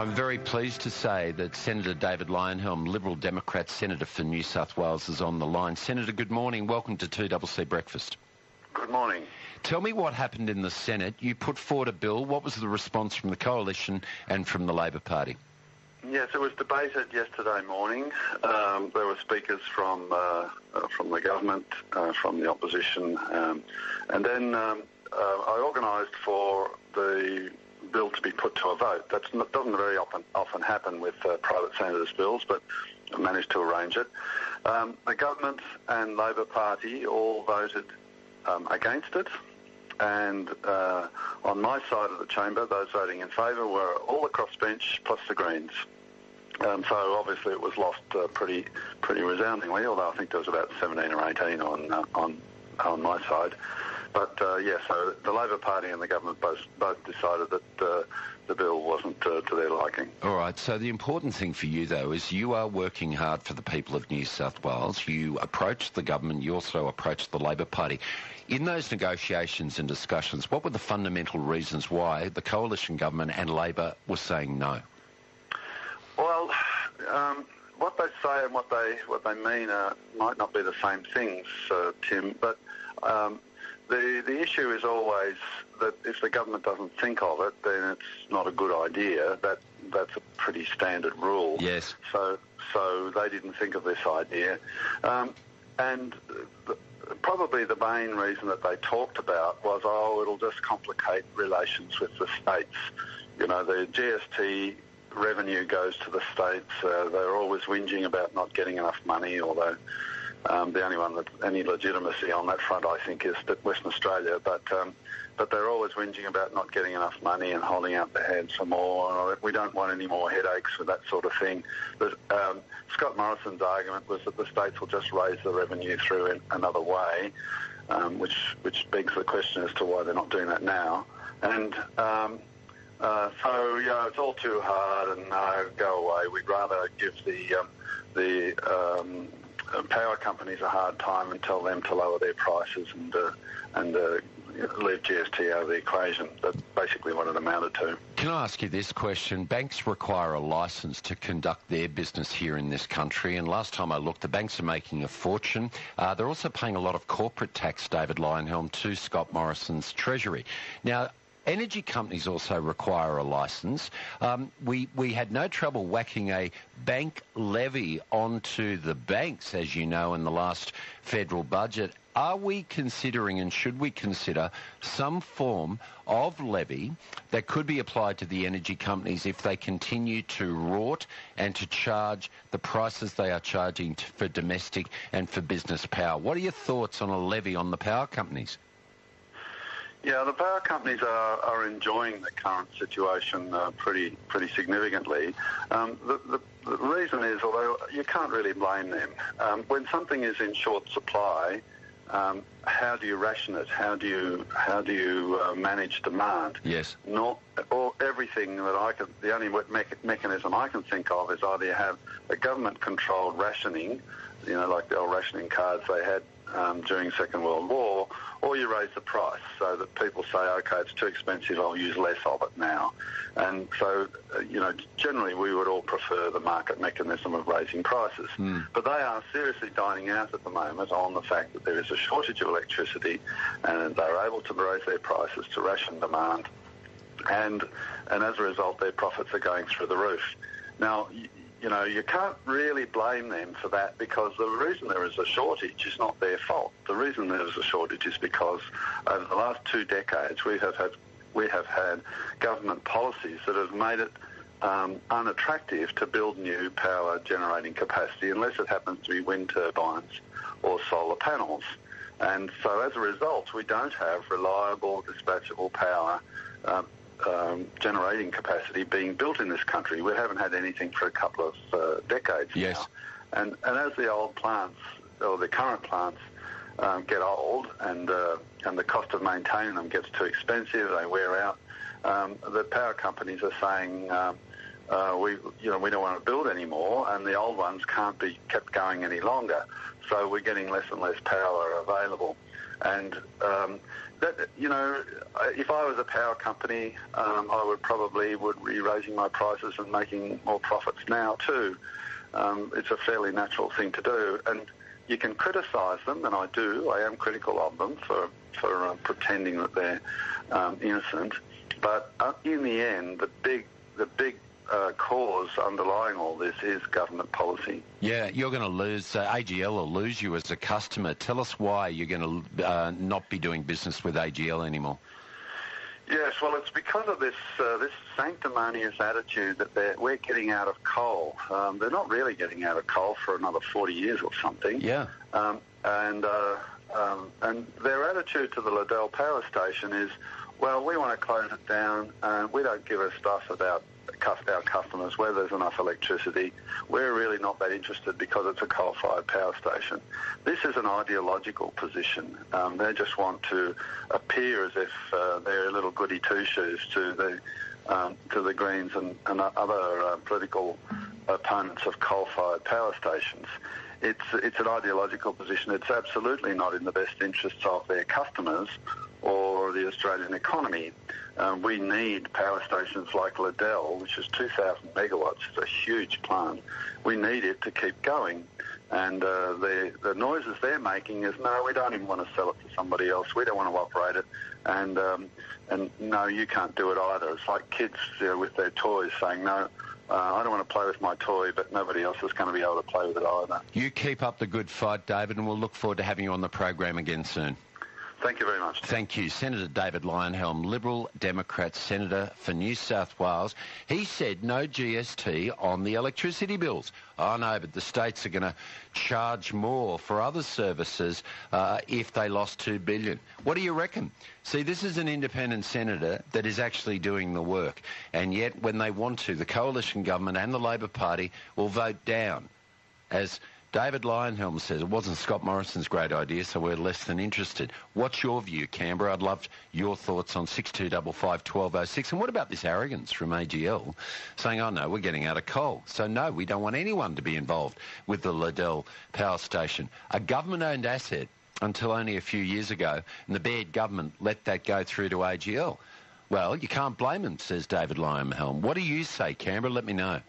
I'm very pleased to say that Senator David Leyonhjelm, Liberal Democrat Senator for New South Wales, is on the line. Senator, good morning. Welcome to 2CC Breakfast. Good morning. Tell me what happened in the Senate. You put forward a bill. What was the response from the Coalition and from the Labor Party? Yes, it was debated yesterday morning. There were speakers from the government, from the opposition, and then I organised for the bill to be put to a vote. That doesn't very often happen with private senators' bills, but I managed to arrange it. The government and Labor Party all voted against it, and on my side of the chamber, those voting in favour were all the crossbench plus the Greens. So obviously it was lost pretty resoundingly, although I think there was about 17 or 18 on my side. But so the Labor Party and the government both decided that the bill wasn't to their liking. All right, so the important thing for you, though, is you are working hard for the people of New South Wales. You approached the government, you also approached the Labor Party. In those negotiations and discussions, what were the fundamental reasons why the Coalition government and Labor were saying no? Well, what they say and what they mean might not be the same things, Tim, but the issue is always that if the government doesn't think of it, then it's not a good idea. That's a pretty standard rule. Yes. So they didn't think of this idea. And probably the main reason that they talked about was, it'll just complicate relations with the states. You know, the GST revenue goes to the states. They're always whinging about not getting enough money, although the only one with any legitimacy on that front, I think, is Western Australia. But they're always whinging about not getting enough money and holding out their hands for more. We don't want any more headaches with that sort of thing. But Scott Morrison's argument was that the states will just raise the revenue through in another way, which begs the question as to why they're not doing that now. And it's all too hard, and go away. We'd rather give the power companies a hard time and tell them to lower their prices and leave GST out of the equation. That's basically what it amounted to. Can I ask you this question? Banks require a licence to conduct their business here in this country, and last time I looked, the banks are making a fortune. They're also paying a lot of corporate tax, David Leyonhjelm, to Scott Morrison's Treasury. Now, energy companies also require a licence. We had no trouble whacking a bank levy onto the banks, as you know, in the last federal budget. Are we considering, and should we consider, some form of levy that could be applied to the energy companies if they continue to rort and to charge the prices they are charging for domestic and for business power? What are your thoughts on a levy on the power companies? Yeah, the power companies are enjoying the current situation pretty significantly. The reason is, although you can't really blame them, when something is in short supply, how do you ration it? How do you manage demand? Yes. Everything that the only mechanism I can think of is either you have a government-controlled rationing, like the old rationing cards they had during Second World War, or you raise the price so that people say, okay, it's too expensive, I'll use less of it now. And so, generally we would all prefer the market mechanism of raising prices. But they are seriously dining out at the moment on the fact that there is a shortage of electricity, and they're able to raise their prices to ration demand. And as a result, their profits are going through the roof. Now, you can't really blame them for that, because the reason there is a shortage is not their fault. The reason there is a shortage is because over the last 2 decades we have had government policies that have made it unattractive to build new power generating capacity unless it happens to be wind turbines or solar panels. And so as a result, we don't have reliable, dispatchable power generating capacity being built in this country. We haven't had anything for a couple of decades now. And as the old plants, or the current plants, get old and the cost of maintaining them gets too expensive, they wear out, the power companies are saying, we don't want to build anymore, and the old ones can't be kept going any longer. So we're getting less and less power available. And that, you know, if I was a power company, I would be raising my prices and making more profits now too. It's a fairly natural thing to do, and you can criticise them, and I do. I am critical of them for pretending that they're innocent. But in the end, the big cause underlying all this is government policy. Yeah, you're going to lose, AGL will lose you as a customer. Tell us why you're going to not be doing business with AGL anymore. Yes, well, it's because of this sanctimonious attitude that we're getting out of coal. They're not really getting out of coal for another 40 years or something. Yeah. And their attitude to the Liddell power station is, well, we want to close it down, and we don't give a stuff about our customers where there's enough electricity. We're really not that interested because it's a coal-fired power station. This is an ideological position. They just want to appear as if they're little goody two-shoes to the Greens and other political opponents of coal-fired power stations. It's an ideological position. It's absolutely not in the best interests of their customers or the Australian economy. We need power stations like Liddell, which is 2,000 megawatts. It's a huge plant. We need it to keep going. And the noises they're making is, no, we don't even want to sell it to somebody else. We don't want to operate it. And no, you can't do it either. It's like kids with their toys saying, no, I don't want to play with my toy, but nobody else is going to be able to play with it either. You keep up the good fight, David, and we'll look forward to having you on the program again soon. Thank you very much. Thank you. Senator David Leyonhjelm, Liberal Democrat Senator for New South Wales. He said no GST on the electricity bills. Oh, no, but the states are going to charge more for other services if they lost $2 billion. What do you reckon? See, this is an independent senator that is actually doing the work. And yet, when they want to, the coalition government and the Labor Party will vote down. As David Leyonhjelm says, it wasn't Scott Morrison's great idea, so we're less than interested. What's your view, Canberra? I'd love your thoughts on 6255 1206. And what about this arrogance from AGL saying, oh, no, we're getting out of coal. So, no, we don't want anyone to be involved with the Liddell power station. A government-owned asset until only a few years ago, and the Baird government let that go through to AGL. Well, you can't blame them, says David Leyonhjelm. What do you say, Canberra? Let me know.